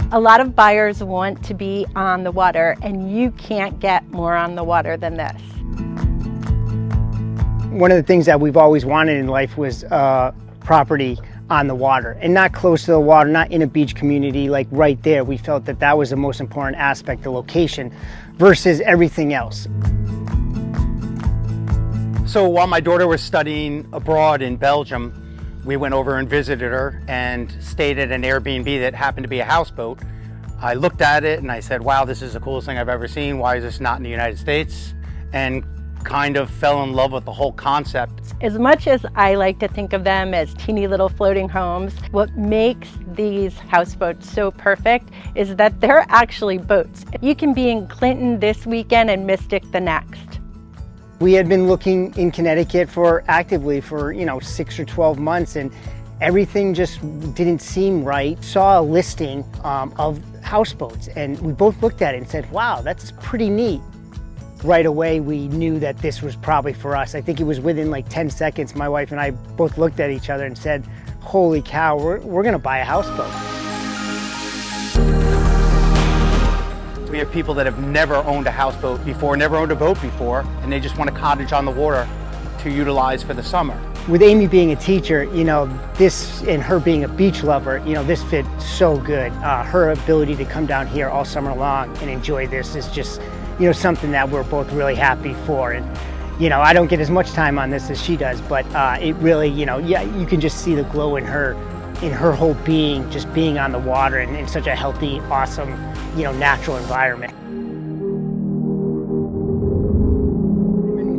A lot of buyers want to be on the water, and you can't get more on the water than this. One of the things that we've always wanted in life was property on the water, and not close to the water, not in a beach community, like right there. We felt that that was the most important aspect, the location, versus everything else. So while my daughter was studying abroad in Belgium, we went over and visited her and stayed at an Airbnb that happened to be a houseboat. I looked at it and I said, wow, this is the coolest thing I've ever seen. Why is this not in the United States? And kind of fell in love with the whole concept. As much as I like to think of them as teeny little floating homes, what makes these houseboats so perfect is that they're actually boats. You can be in Clinton this weekend and Mystic the next. We had been looking in Connecticut actively for 6 or 12 months, and everything just didn't seem right. Saw a listing of houseboats, and we both looked at it and said, wow, that's pretty neat. Right away, we knew that this was probably for us. I think it was within like 10 seconds, my wife and I both looked at each other and said, holy cow, we're gonna buy a houseboat. We have people that have never owned a houseboat before, never owned a boat before, and they just want a cottage on the water to utilize for the summer. With Amy being a teacher, this, and her being a beach lover, this fit so good. Her ability to come down here all summer long and enjoy this is just, something that we're both really happy for. And, I don't get as much time on this as she does, but it really, you can just see the glow in her whole being, just being on the water and in such a healthy, awesome, natural environment.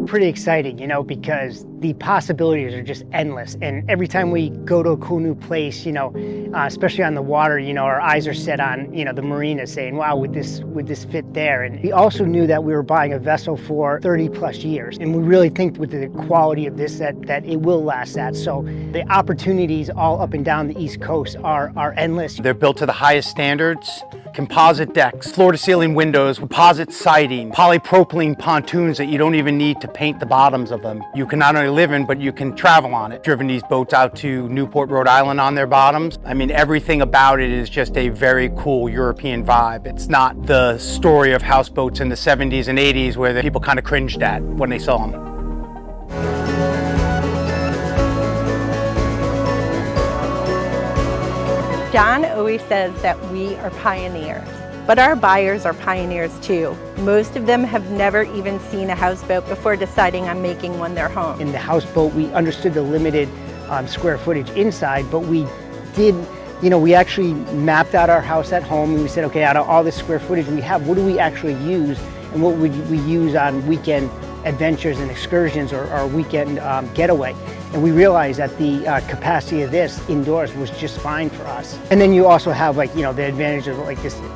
Pretty exciting, because the possibilities are just endless. And every time we go to a cool new place, especially on the water, our eyes are set on, the marina, saying, wow, would this fit there? And we also knew that we were buying a vessel for 30 plus years. And we really think with the quality of this that it will last that. So the opportunities all up and down the East Coast are endless. They're built to the highest standards. Composite decks, floor-to-ceiling windows, composite siding, polypropylene pontoons that you don't even need to paint the bottoms of them. You can not only live in, but you can travel on it. Driven these boats out to Newport, Rhode Island on their bottoms. I mean, everything about it is just a very cool European vibe. It's not the story of houseboats in the 70s and 80s where the people kind of cringed at when they saw them. John always says that we are pioneers, but our buyers are pioneers too. Most of them have never even seen a houseboat before deciding on making one their home. In the houseboat, we understood the limited square footage inside, but we did, we actually mapped out our house at home and we said, okay, out of all this square footage we have, what do we actually use and what would we use on weekend adventures and excursions or weekend getaway? And we realized that the capacity of this indoors was just fine for us. And then you also have the advantage of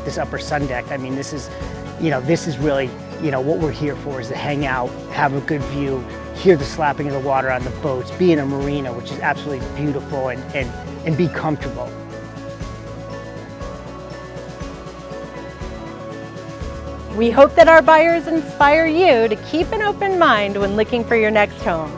this upper sun deck. I mean, this is really, what we're here for is to hang out, have a good view, hear the slapping of the water on the boats, be in a marina, which is absolutely beautiful, and be comfortable. We hope that our buyers inspire you to keep an open mind when looking for your next home.